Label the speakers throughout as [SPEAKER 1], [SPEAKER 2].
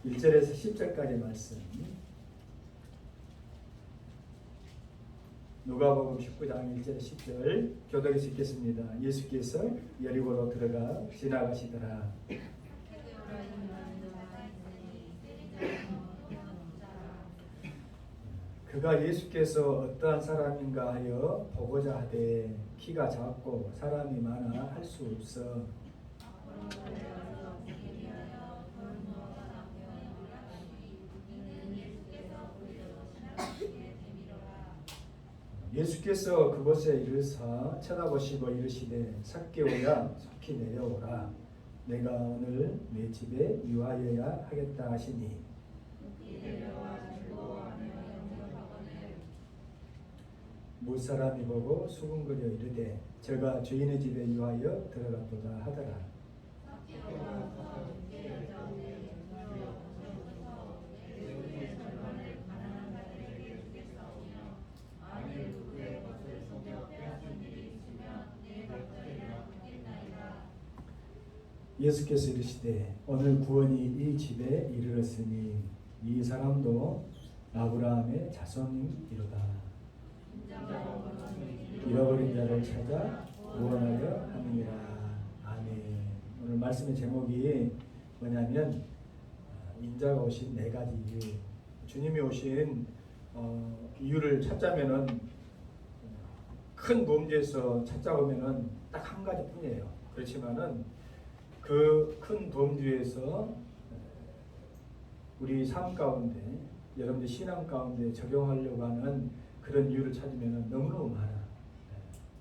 [SPEAKER 1] 1절에서 10절까지 말씀. 누가복음 19장 1절 10절 교독에서 읽겠습니다. 예수께서 여리고로 들어가 지나가시더라. 그가 예수께서 어떠한 사람인가 하여 보고자 하되 키가 작고 사람이 많아 할 수 없어 예수께서 그곳에 이르사 쳐다보시고 이르시되 삭개오야 속히 내려오라. 내가 오늘 내 집에 유하여야 하겠다 하시니 무사람이 보고 수군거려 이르되 저가 주인의 집에 유하여 들어갔도다 하더라. 예수께서 이르시되 오늘 구원이 이 집에 이르렀으니 이 사람도 아브라함의 자손이로다. 잃어버린 자를 찾아 구원하려 함이니라. 아멘. 오늘 말씀의 제목이 뭐냐면 인자가 오신 네 가지 이유. 주님이 오신 이유를 찾자면은 큰 범주에서 찾자보면은 딱 한 가지뿐이에요. 그렇지만은 그 큰 범주에서 우리 삶 가운데 여러분들 신앙 가운데 적용하려고 하는 그런 이유를 찾으면 너무너무 많아.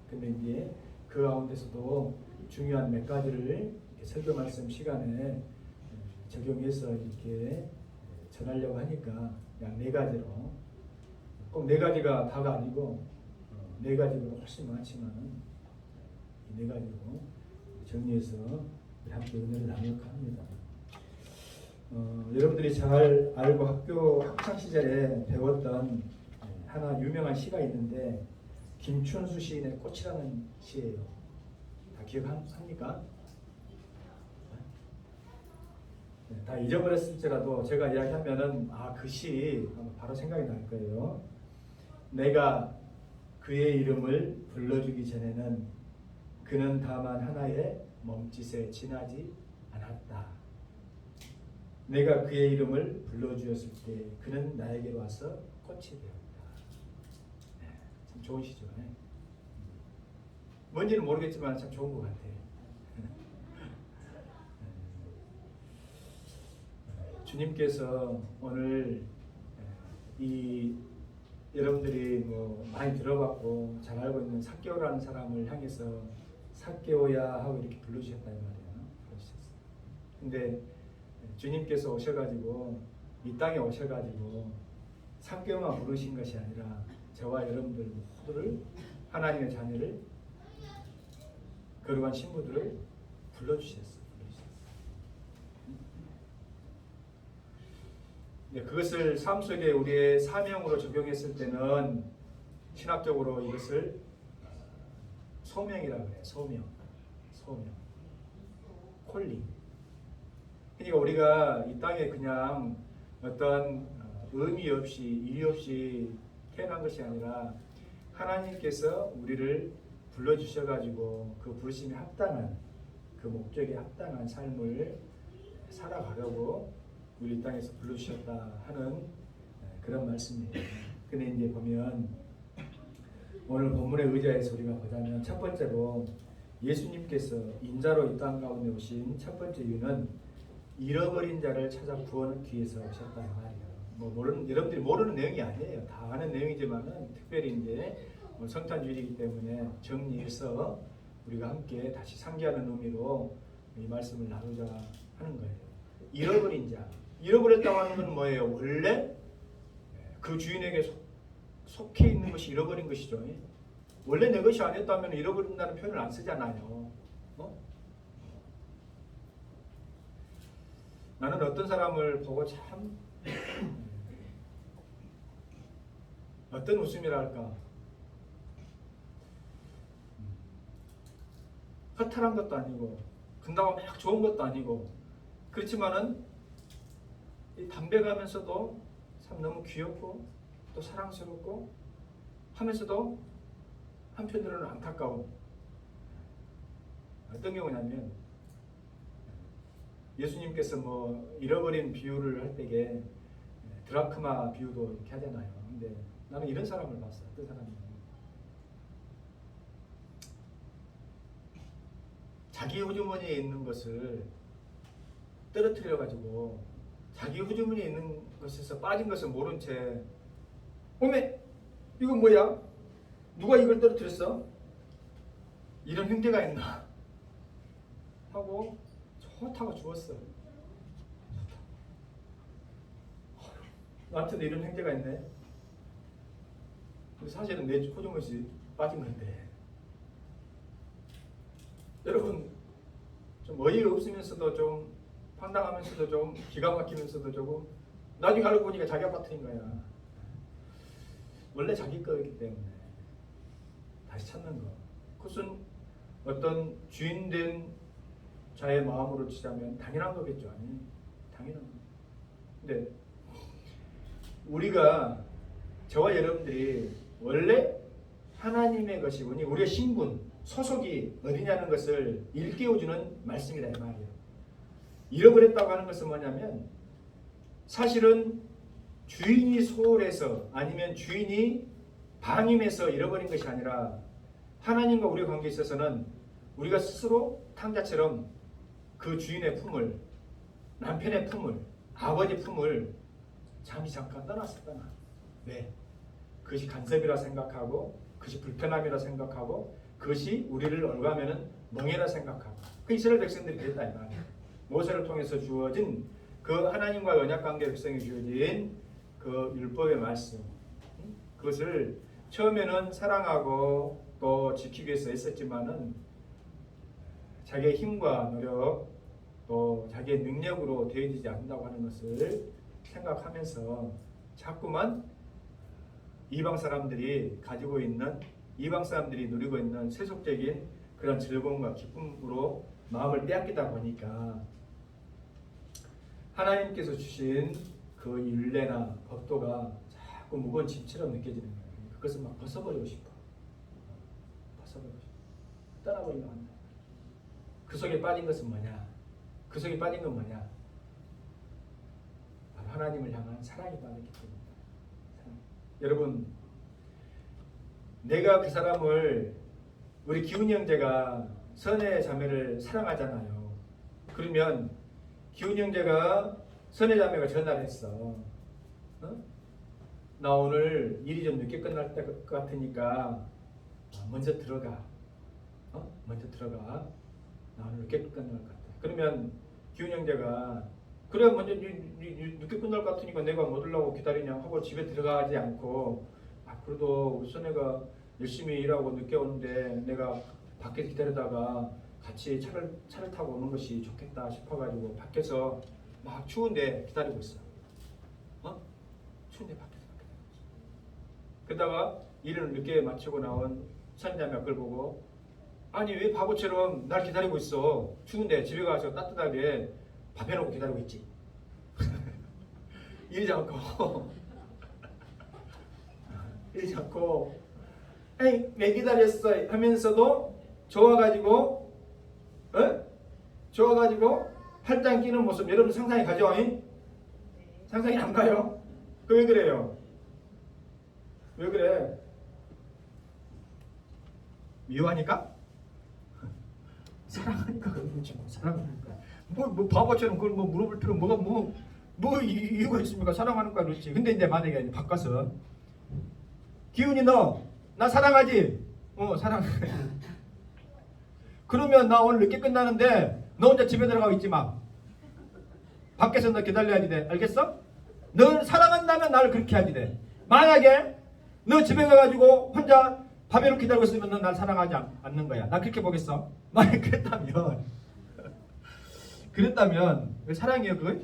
[SPEAKER 1] 근데 이제 그 가운데서도 중요한 몇 가지를 설교 말씀 시간에 적용해서 이렇게 전하려고 하니까 약 네 가지로 꼭 네 가지가 다가 아니고 네 가지보다 훨씬 많지만은 이 네 가지로 정리해서 함께 은혜를 나누려고 합니다. 여러분들이 잘 알고 학교 학창 시절에 배웠던 하나 유명한 시가 있는데 김춘수 시인의 꽃이라는 시예요. 다 기억합니까? 네, 다 잊어버렸을지라도 제가 이야기하면은 그 시 바로 생각이 날 거예요. 내가 그의 이름을 불러주기 전에는 그는 다만 하나의 몸짓에 지나지 않았다. 내가 그의 이름을 불러주었을 때 그는 나에게로 와서 꽃이 되었다. 네, 참 좋은 시죠. 네. 뭔지는 모르겠지만 참 좋은 것 같아요. 주님께서 오늘 이 여러분들이 뭐 많이 들어봤고 잘 알고 있는 삭개오라는 사람을 향해서 삭개오야 하고 이렇게 불러주셨단 말이에요. 부르셨어요. 근데 주님께서 오셔가지고 이 땅에 오셔가지고 삭개오만 부르신 것이 아니라 저와 여러분들 모두를 하나님의 자녀를 거룩한 신부들을 불러주셨어요. 그것을 삶 속에 우리의 사명으로 적용했을 때는 신학적으로 이것을 소명이라고 해요. 소명. 콜링. 그러니까 우리가 이 땅에 그냥 어떤 의미 없이 이유 없이 태어난 것이 아니라 하나님께서 우리를 불러주셔가지고 그 부르심에 합당한 그 목적에 합당한 삶을 살아가려고 우리 땅에서 불러주셨다 하는 그런 말씀이에요. 근데 이제 보면 오늘 본문의 의자에서 우리가 보자면 첫 번째로 예수님께서 인자로 이 땅 가운데 오신 첫 번째 이유는 잃어버린 자를 찾아 구원하기 위해서 오셨다 말이에요. 여러분들이 모르는 내용이 아니에요. 다 아는 내용이지만은 특별히 이제 성탄주일이기 때문에 정리해서 우리가 함께 다시 상기하는 의미로 이 말씀을 나누자 하는 거예요. 잃어버린 자. 잃어버렸다고 하는 건 뭐예요? 원래 그 주인에게 속해 있는 것이 잃어버린 것이죠. 원래 내 것이 아니었다면 잃어버린다는 표현을 안 쓰잖아요. 나는 어떤 사람을 보고 참 어떤 웃음이랄까 허탈한 것도 아니고 근다고 막 좋은 것도 아니고 그렇지만은 이 담백하면서도 참 너무 귀엽고 또 사랑스럽고 하면서도 한편으로는 안타까운 어떤 경우냐면 예수님께서 뭐 잃어버린 비유를 할 때에 드라크마 비유도 이렇게 하잖아요. 근데 나는 이런 사람을 봤어. 어떤 사람이 자기 호주머니에 있는 것을 떨어뜨려 가지고 자기 호주머니에 있는 것에서 빠진 것을 모른 채 어메 이건 뭐야? 누가 이걸 떨어뜨렸어? 이런 형제가 있나? 하고 좋다고 주웠어. 나한테도 이런 형제가 있네. 근데 사실은 내 호주머니에 빠진 건데. 여러분 좀 어이가 없으면서도 좀 황당하면서도 좀 기가 막히면서도 조금 나중에 알고 보니까 자기가 빠뜨린 거야. 원래 자기 거이기 때문에 다시 찾는 거. 그것은 어떤 주인된 자의 마음으로 치자면 당연한 거겠죠. 아니 당연한 거. 근데 우리가 저와 여러분들이 원래 하나님의 것이고 우리의 신분 소속이 어디냐는 것을 일깨워주는 말씀이다 이 말이에요. 잃어버렸다고 하는 것은 뭐냐면 사실은 주인이 소홀해서 아니면 주인이 방임해서 잃어버린 것이 아니라 하나님과 우리의 관계에 있어서는 우리가 스스로 탕자처럼 그 주인의 품을 남편의 품을 아버지 품을 잠깐 떠났었잖아. 왜? 그것이 간섭이라 생각하고 그것이 불편함이라 생각하고 그것이 우리를 얼가면은 멍해라 생각하고 그 이스라엘 백성들이 그랬다 이 말이에요. 모세를 통해서 주어진 그 하나님과 언약관계 백성이 주어진 그 율법의 말씀 그것을 처음에는 사랑하고 또 지키기 위해서 했었지만은 자기의 힘과 노력 또 자기의 능력으로 되어지지 않는다고 하는 것을 생각하면서 자꾸만 이방 사람들이 가지고 있는 이방 사람들이 누리고 있는 세속적인 그런 즐거움과 기쁨으로 마음을 빼앗기다 보니까 하나님께서 주신 그 율례나 법도가 자꾸 무거운 짐처럼 느껴지는 거예요. 그것을 막 벗어버리고 싶어. 벗어버리고 싶어. 떠나버리면 안 돼. 그 속에 빠진 것은 뭐냐? 그 속에 빠진 건 뭐냐? 바로 하나님을 향한 사랑이 빠졌기 때문에. 여러분, 내가 그 사람을 우리 기훈이 형제가 선의 자매를 사랑하잖아요. 그러면 기훈이 형제가 선의 자매가 전화를 했어. 나 오늘 일이 좀 늦게 끝날 것 같으니까 먼저 들어가. 먼저 들어가. 나 오늘 늦게 끝날 것 같아. 그러면 기훈이 형제가 그래 먼저 늦게 끝날 것 같으니까 내가 뭐 들라고 기다리냐 하고 집에 들어가지 않고 그래도 우리 선혜가 열심히 일하고 늦게 오는데 내가 밖에서 기다리다가 같이 차를 타고 오는 것이 좋겠다 싶어가지고 밖에서 막 추운데 기다리고 있어. 추운데 밖에서 기다리고 있어. 그러다가 일을 늦게 마치고 나온 선자매가 그걸 보고 아니 왜 바보처럼 날 기다리고 있어. 추운데 집에 가서 따뜻하게 밥 해놓고 기다리고 있지. 이러지 않고 이러지 않고 에이 왜 기다렸어 하면서도 좋아가지고 좋아가지고 팔짱 끼는 모습 여러분 상상이 가죠? 상상이 안 가요? 그 왜 그래요? 왜 그래? 미워하니까? 사랑하니까 그런 거지 뭐. 사랑하니까 뭐 바보처럼 그걸 뭐 물어볼 필요 뭐가 뭐 이유가 있습니까? 사랑하니까 그렇지. 근데 이제 만약에 바꿔서 기훈이 너 나 사랑하지? 사랑해. 그러면 나 오늘 늦게 끝나는데 너 혼자 집에 들어가고 있지 마. 밖에서 너 기다려야지 돼. 알겠어? 너 사랑한다면 나를 그렇게 해야지 돼. 만약에 너 집에 가가지고 혼자 밥 해놓고 기다리고 있으면 넌 날 사랑하지 않는 거야. 나 그렇게 보겠어? 만약 그랬다면 왜 사랑이에요 그거?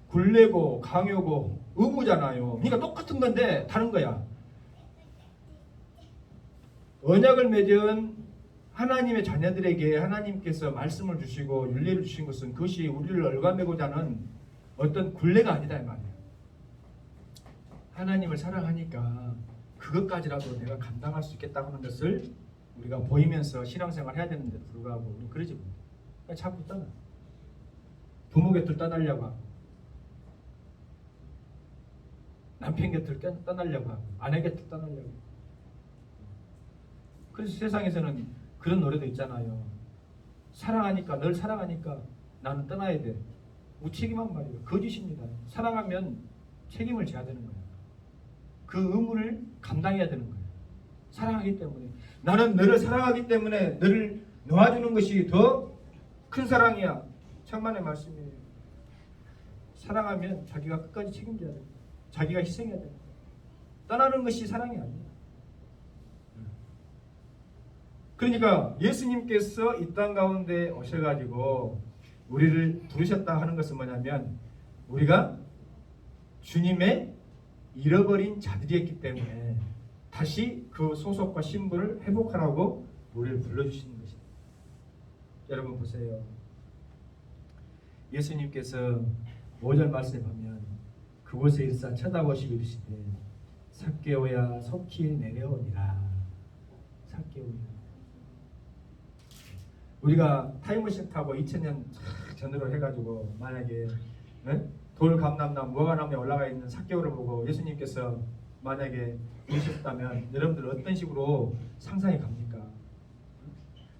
[SPEAKER 1] 굴레고 강요고 의무잖아요. 그러니까 똑같은 건데 다른 거야. 언약을 맺은 하나님의 자녀들에게 하나님께서 말씀을 주시고 윤리를 주신 것은 그것이 우리를 얽어매고자 하는 어떤 굴레가 아니다 이 말이에요. 하나님을 사랑하니까 그것까지라도 내가 감당할 수 있겠다고 하는 것을 우리가 보이면서 신앙생활 해야 되는데 불구하고 우리 그러지 못해요. 그러니까 자꾸 떠나. 부모 곁을 떠나려고 하고 남편 곁을 떠나려고 하고 아내 곁을 떠나려고 하고. 그래서 세상에서는 그런 노래도 있잖아요. 사랑하니까 널 사랑하니까 나는 떠나야 돼. 무책임한 말이에요. 거짓입니다. 사랑하면 책임을 져야 되는 거예요. 그 의무를 감당해야 되는 거예요. 사랑하기 때문에 나는 너를 사랑하기 때문에 너를 놓아주는 것이 더 큰 사랑이야. 천만의 말씀이에요. 사랑하면 자기가 끝까지 책임져야 돼요. 자기가 희생해야 돼요. 떠나는 것이 사랑이 아니에요. 그러니까 예수님께서 이 땅 가운데 오셔가지고 우리를 부르셨다 하는 것은 뭐냐면 우리가 주님의 잃어버린 자들이었기 때문에 다시 그 소속과 신분을 회복하라고 우리를 불러주시는 것입니다. 여러분 보세요. 예수님께서 5절 말씀에 보면 그곳에 일사 쳐다보시고 이르시되 삭개오야 속히 내려오니라. 삭개오야. 우리가 타임머신 타고 2000년 전으로 해가지고 만약에 돌 감람나무 무화과나무에 올라가 있는 삭개오를 보고 예수님께서 만약에 이르셨다면 여러분들 어떤 식으로 상상이 갑니까?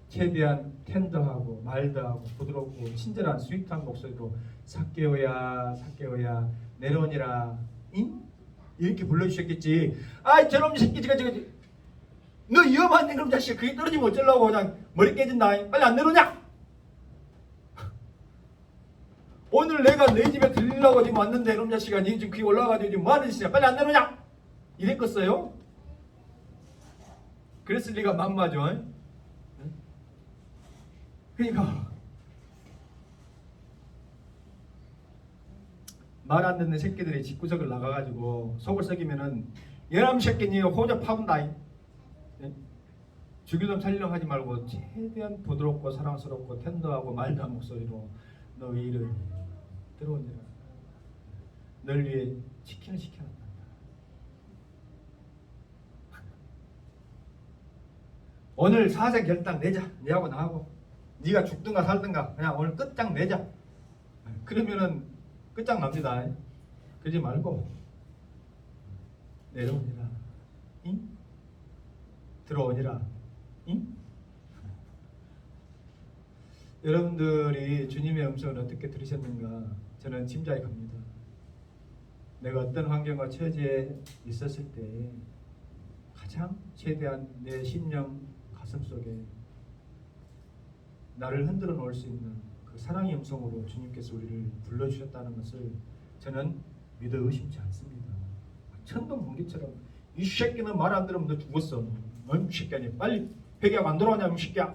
[SPEAKER 1] 최대한 텐더하고 마일드하고 부드럽고 친절한 스윗한 목소리로 삭개오야 삭개오야 내려오니라 잉? 이렇게 불러주셨겠지. 아이 저놈 새끼가 너 위험한 그럼 자식 그게 떨어지면 어쩌려고 그냥 머리 깨진다. 빨리 안 내려오냐? 오늘 내가 내 집에 들리려고 지금 왔는데 그럼 자식아 니 지금 그게 올라가가지고 지금 뭐하는 짓이야? 빨리 안 내려오냐? 이랬겠어요? 그랬을 리가 만마죠. 그러니까 말 안 듣는 새끼들이 집구석을 나가가지고 속을 썩이면은 예람 새끼 니 호적 파본다. 죽이려면 살리려면 하지 말고 최대한 부드럽고 사랑스럽고 텐더하고 말다한 목소리로 너 이를 들어오니라. 널 위해 치킨을 시켜놨다. 오늘 사생 결단 내자. 니하고 나하고 네가 죽든가 살든가 그냥 오늘 끝장 내자. 그러면은 끝장납니다. 그러지 말고 내려오니라. 응? 들어오니라. 응? 여러분들이 주님의 음성을 어떻게 들으셨는가 저는 짐작이 갑니다. 내가 어떤 환경과 처지에 있었을 때 가장 최대한 내 심령 가슴속에 나를 흔들어 놓을 수 있는 그 사랑의 음성으로 주님께서 우리를 불러주셨다는 것을 저는 믿어 의심치 않습니다. 천둥 번개처럼 이 새끼는 말 안 들으면 너 죽었어. 너 새끼야 빨리 회개하고 안 돌아오냐 이 새끼야.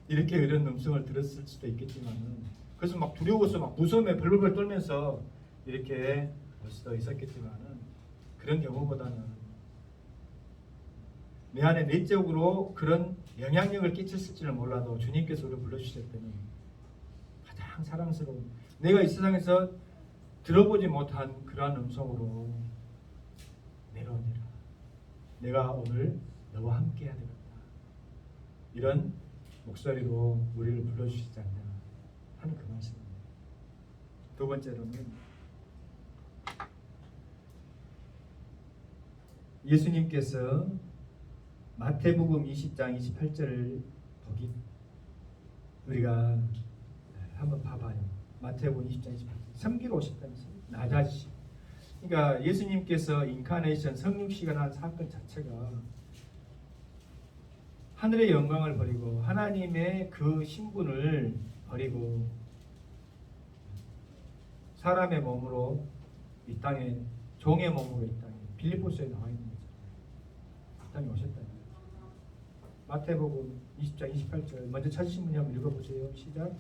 [SPEAKER 1] 이렇게 이런 음성을 들었을 수도 있겠지만 그래서 막 두려워서 막 무서움에 벌벌 떨면서 이렇게 올 수도 있었겠지만 그런 경우보다는 내 안에 내적으로 그런 영향력을 끼쳤을지는 몰라도 주님께서 우리를 불러주실 때는 가장 사랑스러운 내가 이 세상에서 들어보지 못한 그러한 음성으로 내려오니라. 내가 오늘 너와 함께 해야 되겠다. 이런 목소리로 우리를 불러주시지 않냐 하는 그 말씀입니다. 두 번째로는 예수님께서 마태복음 20장 28절을 보기 우리가 한번 봐봐요. 마태복음 20장 28절 섬기러 오셨다면서요. 나자시. 그러니까 예수님께서 인카네이션 성육시가 사건 자체가 하늘의 영광을 버리고 하나님의 그 신분을 버리고 사람의 몸으로 이 땅에 종의 몸으로 이 땅에 빌립보서에 나와 있는 거죠. 이 땅에 오셨다. 마태복음 20장 28절 먼저 찾으신 분이 한번 읽어보세요. 시작.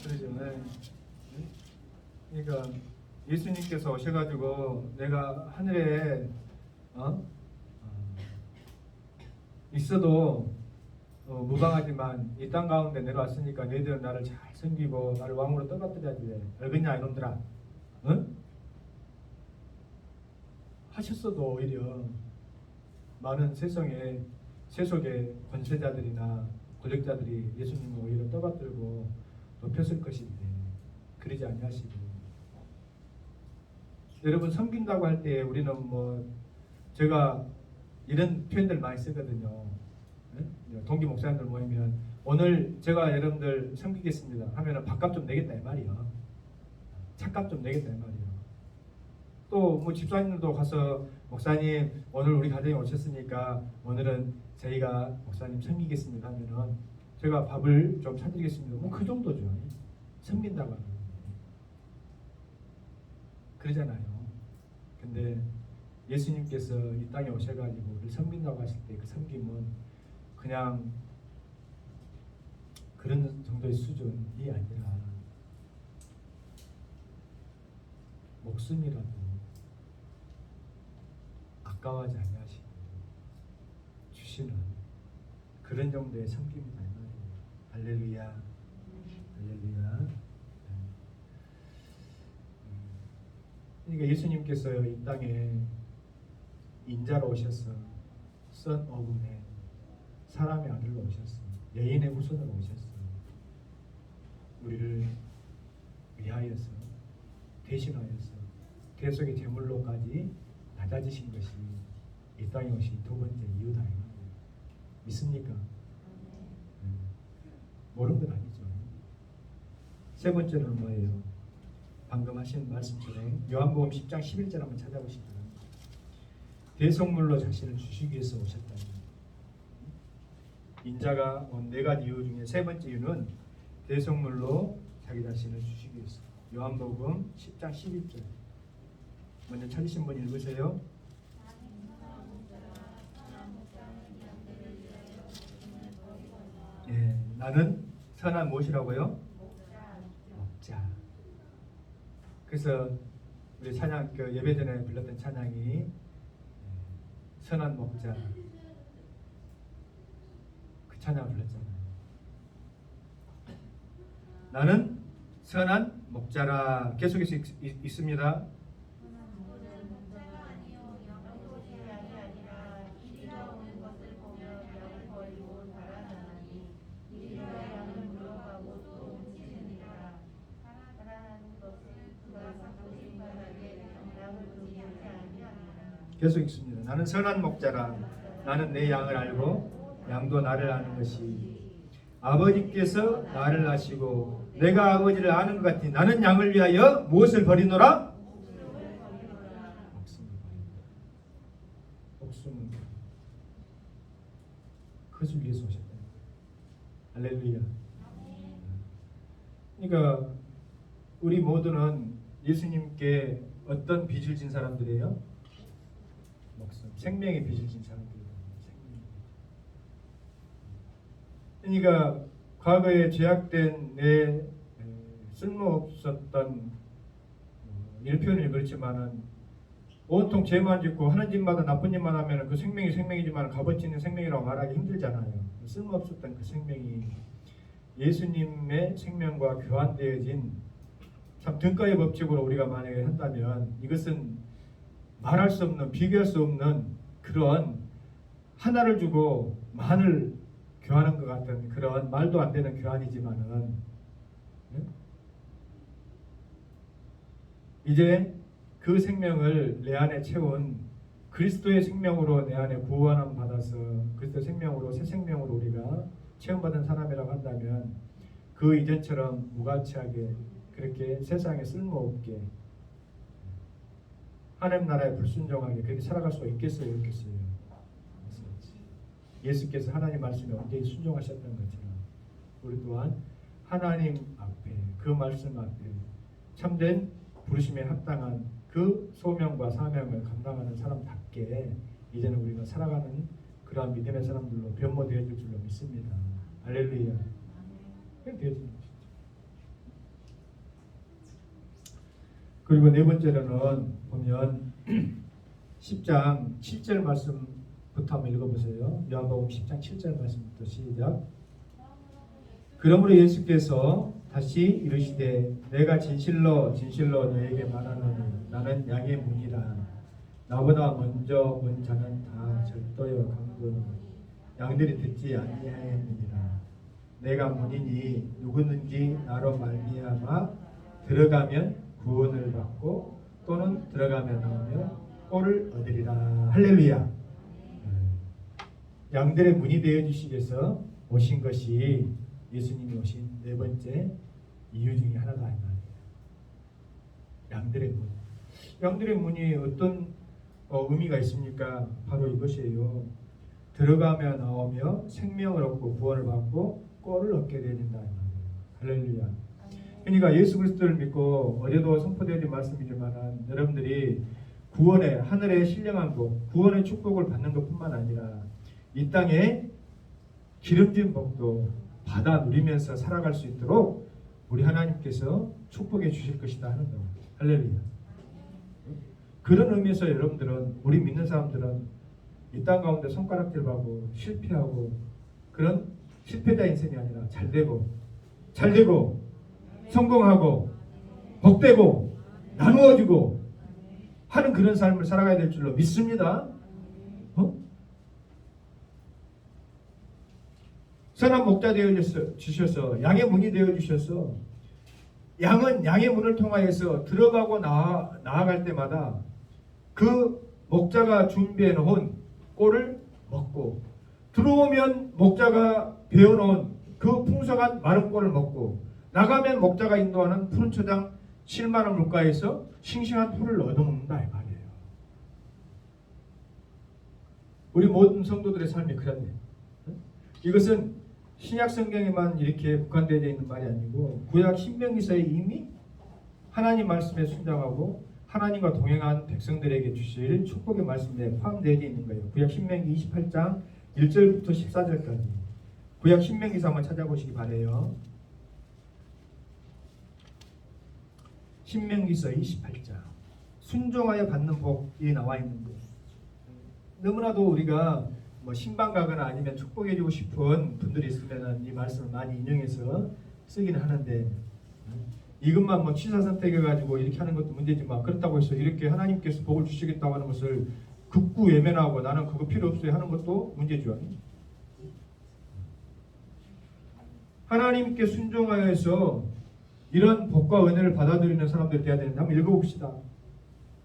[SPEAKER 1] 그러죠. 네. 그러니까 예수님께서 오셔가지고 내가 하늘에 있어도 무방하지만 이 땅 가운데 내려왔으니까 너희들은 나를 잘 섬기고 나를 왕으로 떠받들여야지 돼. 알겠냐 이놈들아? 응? 하셨어도 오히려 많은 세속의 권세자들이나 권력자들이 예수님을 오히려 떠받들고 높였을 것인데 그러지 아니하시고, 여러분 섬긴다고 할 때 우리는 제가 이런 표현들 많이 쓰거든요. 동기 목사님들 모이면 오늘 제가 여러분들 섬기겠습니다 하면은 밥값 좀 내겠다 이 말이야. 차값 좀 내겠다 이 말이야. 또 집사님들도 가서 목사님 오늘 우리 가정에 오셨으니까 오늘은 저희가 목사님 섬기겠습니다 하면은 제가 밥을 좀 사드리겠습니다. 그 정도죠. 섬긴다고 하는 거예요. 그러잖아요. 근데 예수님께서 이 땅에 오셔가지고 우리를 섬긴다고 하실 때 그 섬김은 그냥 그런 정도의 수준이 아니라 목숨이라도 아까워하지 아니하시고 주시는 그런 정도의 섬김이다 이 말이에요. 할렐루야, 할렐루야. 그러니까 예수님께서 이 땅에 인자로 오셔서 Son of Man, 사람의 아들로 오셨어. 여인의 후손으로 오셨어. 우리를 위하여서 대신하여서 대속의 제물로까지 낮아지신 것이 이 땅에 오신 두 번째 이유다. 믿습니까? 모르는 건 아니죠. 세 번째는 뭐예요? 방금 하신 말씀처럼 요한복음 10장 11절 한번 찾아보시죠. 대속물로 자신을 주시기 위해서 오셨다니. 인자가 온 네 가지 이유 중에 세 번째 이유는 대속물로 자기 자신을 주시기 위해서. 요한복음 10장 11절 먼저 찾으신 분 읽으세요. 예, 나는 선한 무엇이라고요? 목자. 그래서 우리 찬양 예배 전에 불렀던 찬양이 선한 목자, 그 찬양을 불렀잖아요. 나는 선한 목자라. 계속해서 있습니다. 계속 있습니다. 나는 선한 목자라. 나는 내 양을 알고 양도 나를 아는 것이. 아버지께서 나를 아시고 내가 아버지를 아는 것 같으니 나는 양을 위하여 무엇을 버리노라? 목숨을 버리노라. 그것을 위해서 오셨다. 할렐루야. 그러니까 우리 모두는 예수님께 어떤 빚을 진 사람들이에요? 목숨, 생명의 빚을 진 사람들이에요. 그러니까 과거에 죄악된 내 쓸모없었던 일편을 그렇지만은 온통 죄만 짓고 하는 짓마다 나쁜 짓만 하면 그 생명이 생명이지만 값어치 있는 생명이라고 말하기 힘들잖아요. 쓸모없었던 그 생명이 예수님의 생명과 교환되어진 참 등가의 법칙으로 우리가 만약에 한다면 이것은 말할 수 없는, 비교할 수 없는 그런 하나를 주고 만을 교환한 것 같은 그런 말도 안 되는 교환이지만은 이제 그 생명을 내 안에 채운 그리스도의 생명으로 내 안에 구원함 받아서 그리스도의 생명으로 새 생명으로 우리가 체험받은 사람이라고 한다면 그 이전처럼 무가치하게 그렇게 세상에 쓸모없게 하나님 나라에 불순종하게 그렇게 살아갈 수 있겠어요? 없겠어요? 예수께서 하나님 말씀에 완전히 순종하셨던 것처럼 우리 또한 하나님 앞에 그 말씀 앞에 참된 부르심에 합당한 그 소명과 사명을 감당하는 사람답게 이제는 우리가 살아가는 그러한 믿음의 사람들로 변모되어질 줄로 믿습니다. 할렐루야. 그냥 되어지는 것이죠. 그리고 네 번째로는 보면 10장 7절 말씀부터 한번 읽어보세요. 요한복음 10장 7절 말씀부터 시작. 그러므로 예수께서 다시 이르시되 내가 진실로 진실로 너에게 말하노니 나는 양의 문이라. 나보다 먼저 온 자는 다 절도요 강도요 양들이 듣지 아니하였느니라. 내가 문이니 누구든지 나로 말미암아 들어가면 구원을 받고 또는 들어가면 나오며 꼴을 얻으리라. 할렐루야. 양들의 문이 되어 주시겠어 오신 것이 예수님이 오신 네 번째 이유 중에 하나다 이 말이에요. 양들의 문. 양들의 문이 어떤 의미가 있습니까? 바로 이것이에요. 들어가며 나오며 생명을 얻고 구원을 받고 꼴을 얻게 된다 이 말이에요. 할렐루야. 그러니까 예수 그리스도를 믿고 어제도 선포되어진 말씀이지만 여러분들이 구원의 하늘의 신령한 복, 구원의 축복을 받는 것뿐만 아니라 이 땅에 기름진 복도 받아 누리면서 살아갈 수 있도록 우리 하나님께서 축복해 주실 것이다 하는 겁니다. 할렐루야. 그런 의미에서 여러분들은 우리 믿는 사람들은 이 땅 가운데 손가락질하고 실패하고 그런 실패자 인생이 아니라 잘되고 성공하고 복되고 나누어주고 하는 그런 삶을 살아가야 될 줄로 믿습니다. 선한 목자 되어 주셔서 양의 문이 되어 주셔서 양은 양의 문을 통하여서 들어가고 나아갈 때마다 그 목자가 준비해 놓은 꼴을 먹고 들어오면 목자가 베어놓은 그 풍성한 마른 꼴을 먹고 나가면 목자가 인도하는 푸른 초장 7만원 물가에서 싱싱한 풀을 얻어먹는다 이 말이에요. 우리 모든 성도들의 삶이 그런데 이것은 신약 성경에만 이렇게 국한되어 있는 말이 아니고 구약 신명기서에 이미 하나님 말씀에 순종하고 하나님과 동행한 백성들에게 주실 축복의 말씀에 포함되어 있는 거예요. 구약 신명기 28장 1절부터 14절까지 구약 신명기서 한번 찾아보시기 바라요. 신명기서 28장 순종하여 받는 복이 나와 있는 거예요. 너무나도 우리가 신방 가거나 아니면 축복해주고 싶은 분들이 있으면 이 말씀을 많이 인용해서 쓰기는 하는데 이것만 취사 선택해가지고 이렇게 하는 것도 문제지만 그렇다고 해서 이렇게 하나님께서 복을 주시겠다고 하는 것을 극구 외면하고 나는 그거 필요 없어요 하는 것도 문제죠. 하나님께 순종하여서 이런 복과 은혜를 받아들이는 사람들이 되어야 되는데 한번 읽어봅시다.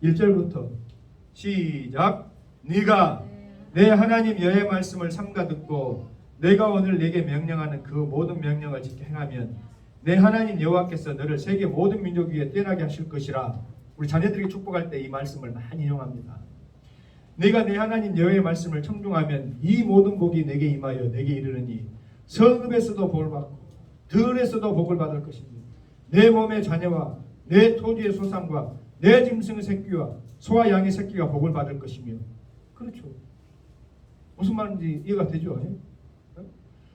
[SPEAKER 1] 1절부터 시작. 네가 내 하나님 여호와의 말씀을 삼가 듣고 내가 오늘 내게 명령하는 그 모든 명령을 지켜 행하면 내 하나님 여호와께서 너를 세계 모든 민족 위에 뛰어나게 하실 것이라. 우리 자녀들에게 축복할 때 이 말씀을 많이 인용합니다. 내가 내 하나님 여호와의 말씀을 청중하면 이 모든 복이 내게 임하여 내게 이르르니 성읍에서도 복을 받고 들에서도 복을 받을 것입니다. 내 몸의 자녀와 내 토지의 소산과 내 짐승의 새끼와 소와 양의 새끼가 복을 받을 것이며. 그렇죠. 무슨 말인지 이해가 되죠?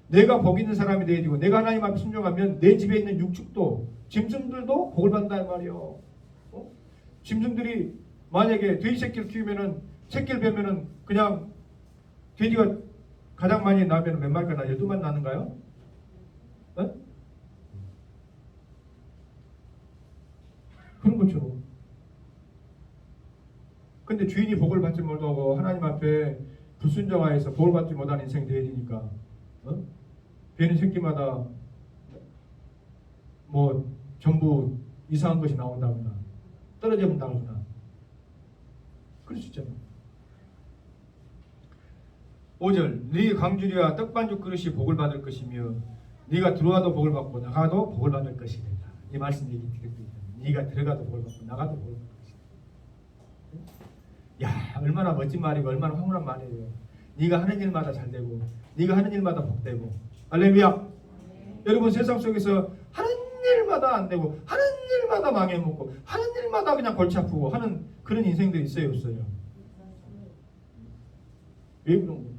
[SPEAKER 1] 내가 복 있는 사람이 되어지고 내가 하나님 앞에 순종하면 내 집에 있는 육축도 짐승들도 복을 받는다는 말이에요. 짐승들이 만약에 돼지 새끼를 키우면은 새끼를 베면은 그냥 돼지가 가장 많이 나면 몇 마리가 나? 12마리 나는가요? 그런 것처럼. 근데 주인이 복을 받지 못하고 하나님 앞에 불순종하여서 복을 받지 못한 인생이 되어지니까 베는 새끼마다 전부 이상한 것이 나온다거나 떨어져 본다거나 그럴 수 있잖아. 5절 네 강주리와 떡반죽 그릇이 복을 받을 것이며 네가 들어와도 복을 받고 나가도 복을 받을 것이다. 이 말씀 얘기 드렸거든요. 네가 들어가도 복을 받고 나가도 복을 받을 것이다. 야, 얼마나 멋진 말이고 얼마나 황홀한 말이에요. 네가 하는 일마다 잘되고 네가 하는 일마다 복되고. 할렐루야. 여러분 세상 속에서 하는 일마다 안 되고 하는 일마다 망해먹고 하는 일마다 그냥 골치 아프고 하는 그런 인생들이 있어요 없어요? 왜 그런 거예요?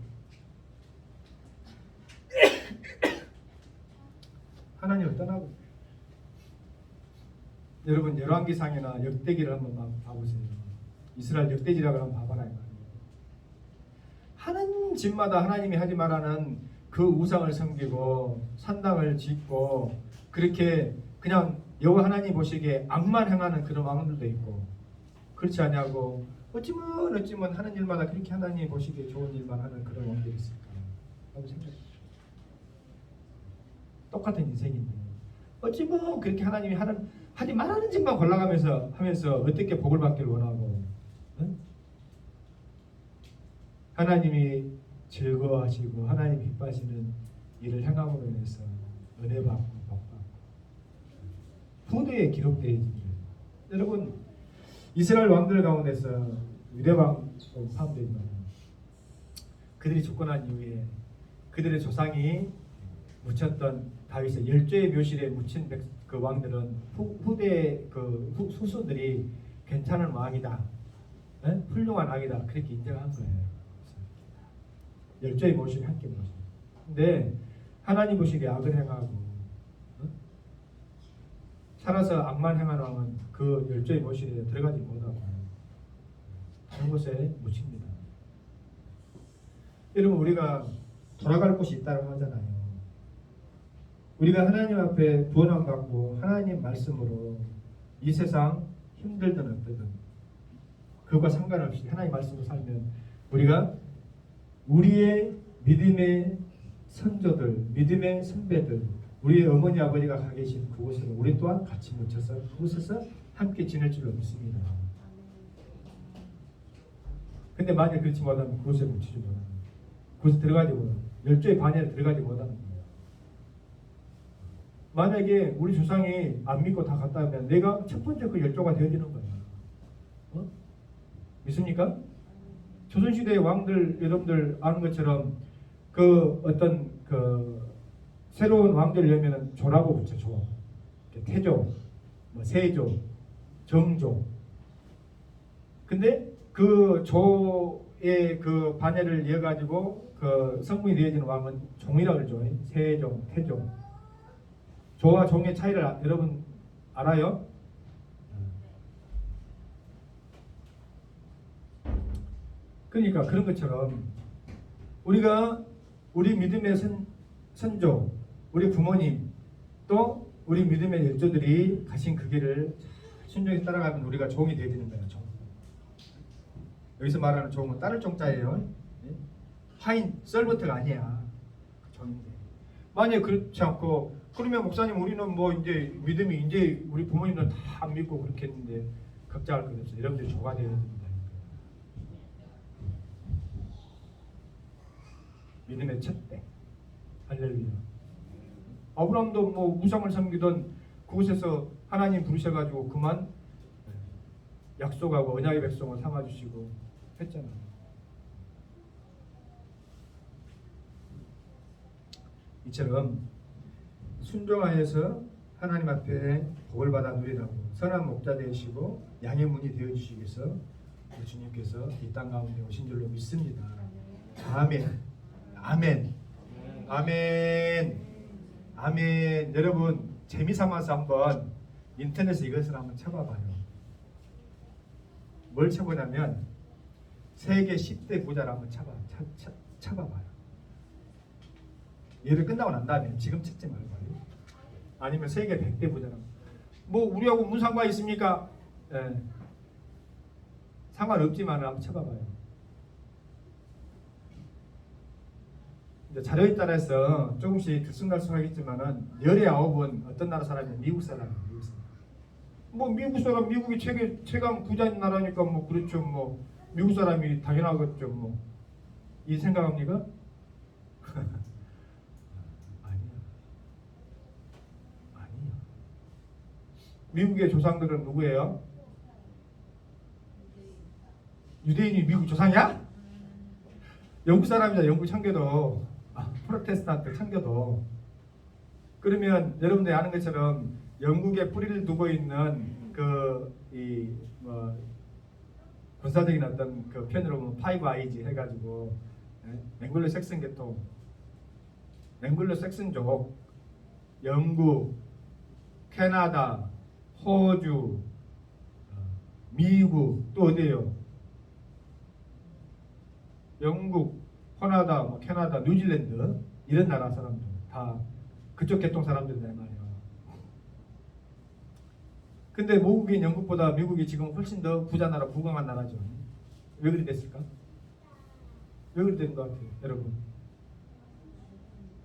[SPEAKER 1] 하나님을 떠나고
[SPEAKER 2] 여러분 열왕기상이나 역대기를 한번 봐보세요. 이스라엘 역대지락을 한번 봐봐라 이 말이에요. 하는 집마다 하나님이 하지 말라는 그 우상을 섬기고 산당을 짓고 그렇게 그냥 여호와 하나님 보시기에 악만 행하는 그런 왕들도 있고, 그렇지 않냐고 어찌면 하는 일마다 그렇게 하나님 보시기에 좋은 일만 하는 그런 왕들이 있을까 하고 생각해요. 똑같은 인생인데 어찌면 그렇게 하나님이 하지 말라는 짓만 골라가면서 하면서 어떻게 복을 받기를 원하고, 응? 하나님이 즐거워하시고 하나님 기뻐하시는 일을 행함으로 인해서 은혜 받고 복 받고 후대에 기록되어 있는 거예요. 여러분 이스라엘 왕들 가운데서 유대왕 포함되지만 그들이 죽고난 이후에 그들의 조상이 묻혔던 다윗의 열조의 묘실에 묻힌 그 왕들은 후대 그 후손들이 괜찮은 왕이다, 에? 훌륭한 왕이다 그렇게 인정한 거예요. 열조의 모습이 함께 모습. 근데 하나님 보시기에 악을 행하고 살아서 악만 행하는 왕은 그 열조의 모습에 들어가지 못하고 다른 곳에 묻힙니다. 여러분 우리가 돌아갈 곳이 있다고 하잖아요. 우리가 하나님 앞에 구원함 받고 하나님 말씀으로 이 세상 힘들든 어떠든 그것과 상관없이 하나님 말씀으로 살면 우리가 우리의 믿음의 선조들, 믿음의 선배들, 우리의 어머니 아버지가 가 계신 그곳으로 우리 또한 같이 묻혀서 그곳에서 함께 지낼 줄로 믿습니다. 근데 만약 그렇지 못하면 그곳에 묻히지 못하는, 그곳에 들어가지 못하는, 열조의 반열에 들어가지 못하는 거예요. 만약에 우리 조상이 안 믿고 다 갔다 하면 내가 첫 번째 그 열조가 되어지는 거예요. 믿습니까? 조선시대의 왕들 여러분들 아는 것처럼 그 어떤 그 새로운 왕들을 열면은 조라고 붙여. 조, 태조, 뭐 세조, 정조. 근데 그 조의 그 반열을 이어가지고 그 성분이 되어지는 왕은 종이라고 그러죠. 세종, 태종. 조와 종의 차이를 여러분 알아요? 그러니까 그런 것처럼 우리가 우리 믿음의 선조, 우리 부모님 또 우리 믿음의 열조들이 가신 그 길을 순종히 따라가면 우리가 종이 되어지는 거예요. 종. 여기서 말하는 종은 따를 종자예요. 화인, 썰버트가 아니야. 종인데. 만약 그렇지 않고 그러면 목사님 우리는 뭐 이제 믿음이 이제 우리 부모님은 다 안 믿고 그렇게 했는데 걱정할 것 없어요. 여러분들이 조가 되어야 됩니다. 믿음의 첫대. 할렐루야. 아브라함도 뭐 우상을 섬기던 그곳에서 하나님 부르셔가지고 그만 약속하고 언약의 백성을 삼아주시고 했잖아요. 이처럼 순종하여서 하나님 앞에 복을 받아 누리라고 선한 목자 되시고 양의 문이 되어주시기 위해서 주님께서 이 땅 가운데 오신 줄로 믿습니다. 아멘. 아멘. 아멘. 아멘. 여러분 재미삼아서 한번 인터넷에 이것을 한번 쳐봐봐요. 뭘 쳐보냐면 세계 10대 부자를 한번 쳐봐봐요. 예배 끝나고 난 다음에 지금 찾지 말고 아니면 세계 100대 부자라. 뭐 우리하고 무슨 상관 있습니까? 예. 상관없지만 한번 쳐봐봐요. 이제 자료에 따라서 조금씩 들쑥날쑥하겠지만은 열의 9은 어떤 나라 사람이면 미국 사람이에요. 미국 사람. 뭐 미국 사람, 미국이 최강 부자인 나라니까 뭐 그렇죠. 뭐 미국 사람이 당연하겠죠. 뭐 이 생각합니까? 미국의 조상들은 누구예요? 유대인이 미국 조상이야? 영국 사람이다. 영국 청교도, 프로테스탄트 청교도. 그러면 여러분들이 아는 것처럼 영국에 뿌리를 두고 있는 뭐 군사적인 어떤 그 편으로 보면 파이브 아이즈 해가지고 맹글로 섹슨 계통, 맹글로 섹슨족, 영국, 캐나다, 호주, 미국, 또 어디예요? 영국, 캐나다, 캐나다, 뉴질랜드 이런 나라 사람들 다 그쪽 계통 사람들이란 말이에요. 근데 모국인 영국보다 미국이 지금 훨씬 더 부자 나라, 부강한 나라죠. 왜 그리 됐을까? 왜 그리 된 것 같아요, 여러분?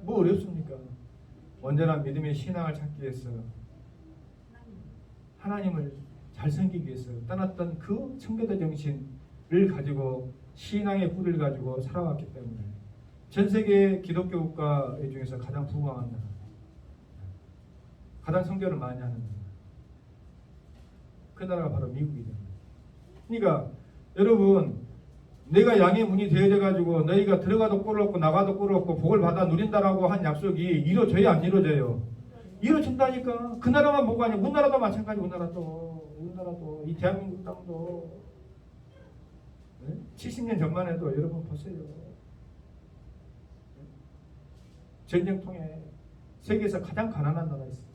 [SPEAKER 2] 뭐 어렵습니까? 온전한 믿음의 신앙을 찾기 위해서 하나님을 잘 섬기기 위해서 떠났던 그 청교도 정신을 가지고 신앙의 뿌리를 가지고 살아왔기 때문에 전 세계 기독교 국가 중에서 가장 부강한 나라, 가장 선교를 많이 하는 나라, 그 나라가 바로 미국이죠. 그러니까 여러분, 내가 양의 문이 되어져 가지고 너희가 들어가도 꼴을 얻고 나가도 꼴을 얻고 복을 받아 누린다라고 한 약속이 이루어져야 안 이루어져요? 이루어진다니까. 그 나라만 보고 아니고 우리나라도 마찬가지. 우리나라도 이 대한민국 땅도 70년 전만 해도 여러분 보세요. 전쟁 통해 세계에서 가장 가난한 나라였어요.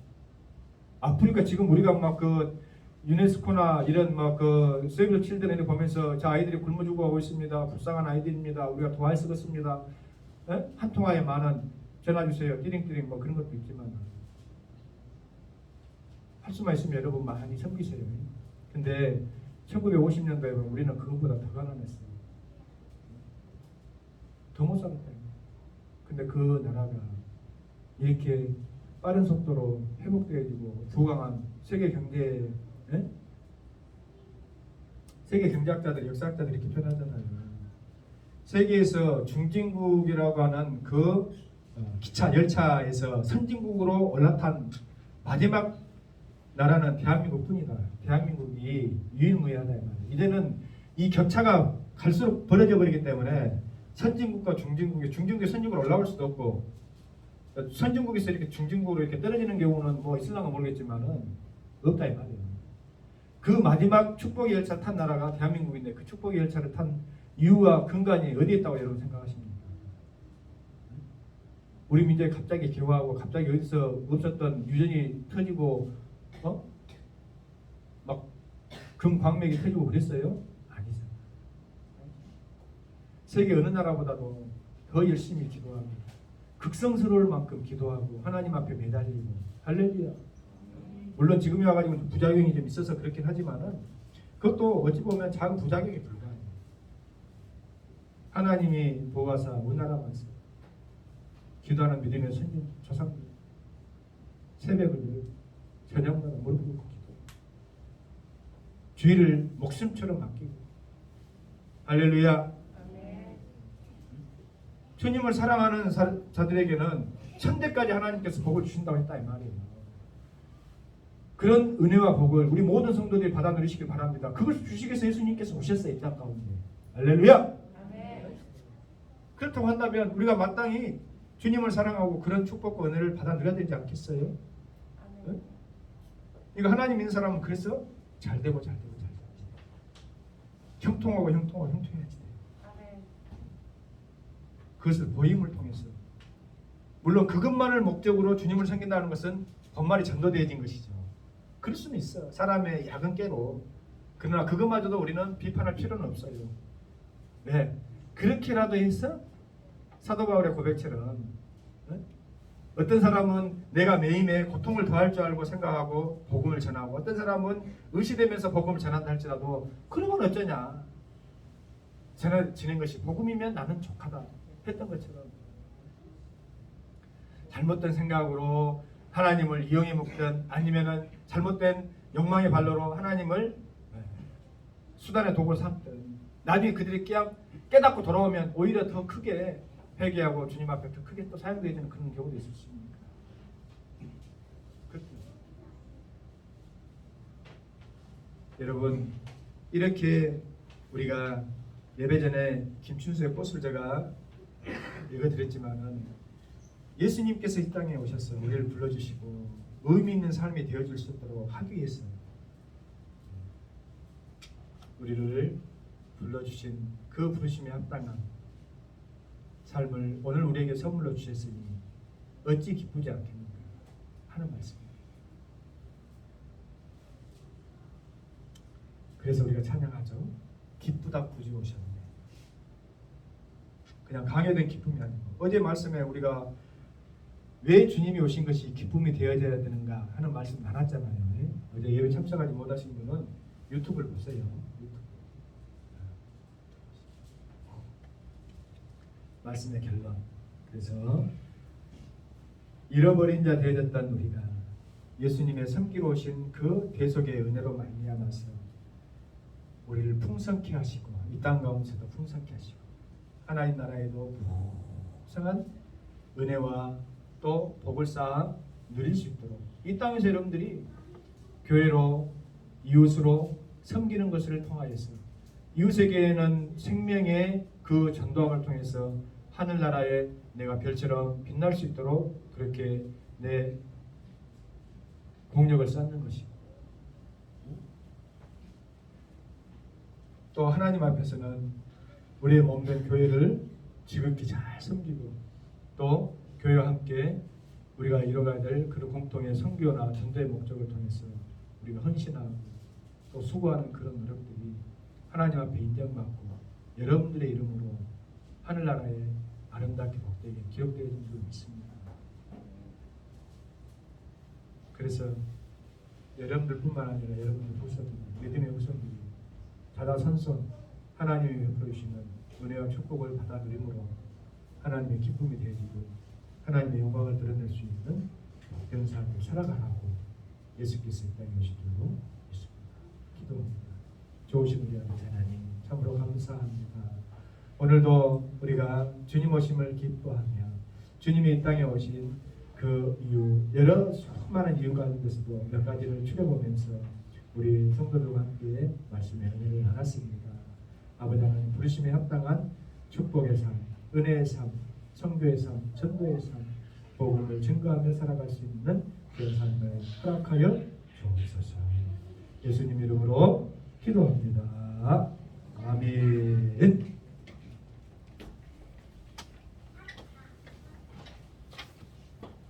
[SPEAKER 2] 아프리카 지금 우리가 막 그 유네스코나 이런 그 세이브 칠드런을 보면서 자 아이들이 굶어 죽어가고 있습니다. 불쌍한 아이들입니다. 우리가 도와야 쓰겠습니다. 한 통화에 10,000원 전화 주세요. 띠링띠링 뭐 그런 것도 있지만 할 수만 있으면 여러분 많이 섬기세요. 근데 1950년도에 보면 우리는 그것보다 더 가난했어요. 더 못 살았다. 근데 그 나라가 이렇게 빠른 속도로 회복되어지고 부강한 세계 경제, 세계 경제학자들, 역사학자들이 이렇게 표현하잖아요. 세계에서 중진국이라고 하는 그 기차 열차에서 선진국으로 올라탄 마지막 나라는 대한민국뿐이다. 대한민국이 유일무이하다. 이제는 이 격차가 갈수록 벌어져 버리기 때문에 선진국과 중진국이 선진국으로 올라올 수도 없고, 선진국에서 이렇게 중진국으로 이렇게 떨어지는 경우는 뭐 있을랑가 모르겠지만은 없다 이 말이에요. 그 마지막 축복의 열차 탄 나라가 대한민국인데 그 축복의 열차를 탄 이유와 근간이 어디에 있다고 여러분 생각하십니까? 우리 민족이 갑자기 개화하고 갑자기 어디서 없었던 유전이 터지고 막 금광맥이 터지고 그랬어요? 아니죠. 세계 어느 나라보다도 더 열심히 기도하고 극성스러울 만큼 기도하고 하나님 앞에 매달리고 할렐루야. 물론 지금이 와가지고 부작용이 좀 있어서 그렇긴 하지만은 그것도 어찌 보면 작은 부작용이 불과해요. 하나님이 보아사 우리나라만서 기도하는 믿음의 선진 조상들 새벽을 저녁마다 무릎 꿇고 기도, 주의를 목숨처럼 맡기고 할렐루야. 주님을 사랑하는 자들에게는 천대까지 하나님께서 복을 주신다고 했다 이 말이에요. 그런 은혜와 복을 우리 모든 성도들이 받아 누리시길 바랍니다. 그걸 주시기 위해서 예수님께서 오셨어요. 이 땅 가운데. 할렐루야. 그렇다고 한다면 우리가 마땅히 주님을 사랑하고 그런 축복과 은혜를 받아 누려야 되지 않겠어요? 이거 하나님 있는 사람은 그래서 잘 되고 형통하고 형통해야지. 그것을 보임을 통해서, 물론 그것만을 목적으로 주님을 섬긴다는 것은 번말이 전도되어진 것이죠. 그럴 수는 있어. 사람의 야근 깨로. 그러나 그것마저도 우리는 비판할 필요는 없어요. 네, 그렇게라도 해서 사도 바울의 고백처럼 어떤 사람은 내가 매일매일 고통을 더할 줄 알고 생각하고 복음을 전하고, 어떤 사람은 의시되면서 복음을 전한다 할지라도 그러면 어쩌냐, 전해지는 것이 복음이면 나는 족하다 했던 것처럼 잘못된 생각으로 하나님을 이용해 먹든 아니면은 잘못된 욕망의 발로로 하나님을 수단의 도구로 삼든 나중에 그들이 깨닫고 돌아오면 오히려 더 크게 회개하고 주님 앞에 더 크게 또 사용되어지는 그런 경우도 있을 수 있습니다. 여러분, 이렇게 우리가 예배 전에 김춘수의 꽃을 제가 읽어드렸지만은 예수님께서 이 땅에 오셔서 우리를 불러주시고 의미 있는 삶이 되어줄 수 있도록 하기 위해서 우리를 불러주신 그 부르심에 합당한 삶을 오늘 우리에게 선물로 주셨으니 어찌 기쁘지 않겠는가 하는 말씀입니다. 그래서 우리가 찬양하죠. 기쁘다 구주 오셨네. 그냥 강요된 기쁨이 아니고 어제 말씀에 우리가 왜 주님이 오신 것이 기쁨이 되어져야 되는가 하는 말씀 많았잖아요. 어제 예배 참석하지 못하신 분은 유튜브를 보세요. 유튜브. 말씀의 결론. 그래서 잃어버린 자 되어졌던 우리가 예수님의 섬기러 오신 그 대속의 은혜로 말미암아서 우리를 풍성케 하시고 이 땅 가운데서도 풍성케 하시고 하나님 나라에도 풍성한 은혜와 또 복을 쌓아 누릴 수 있도록 이 땅에서 여러분들이 교회로 이웃으로 섬기는 것을 통하여서 이웃에게는 생명의 그 전도함을 통해서 하늘나라에 내가 별처럼 빛날 수 있도록 그렇게 내 공력을 쌓는 것이고 또 하나님 앞에서는 우리의 몸된 교회를 지극히 잘 섬기고 또 교회와 함께 우리가 이뤄가야 될 그런 공통의 선교나 전도의 목적을 통해서 우리가 헌신하고 또 수고하는 그런 노력들이 하나님 앞에 인정받고 여러분들의 이름으로 하늘나라에 아름답게 복되게 기록되어진 줄 믿습니다. 그래서 여러분들뿐만 아니라 여러분들 후손들, 믿음의 후손들이 자다선손 하나님이 베풀어 주시는 은혜와 축복을 받아 누림으로 하나님의 기쁨이 되어지고 하나님의 영광을 드러낼 수 있는 복된 삶을 살아가라고 예수께서 이 땅에 오신 줄로 믿습니다. 기도합니다. 좋으신 우리 아버지 하나님 참으로 감사합니다. 오늘도 우리가 주님 오심을 기뻐하며 주님이 이 땅에 오신 그 이유 여러 수많은 이유 가운데서도 몇 가지를 추려보면서 우리 성도들과 함께 말씀의 은혜를 나눴습니다. 아버지 하나님 부르심에 합당한 축복의 삶, 은혜의 삶, 선교의 삶, 전도의 삶, 복음을 증거하며 살아갈 수 있는 그런 삶을 허락하여 주옵소서. 예수님 이름으로 기도합니다. 아멘.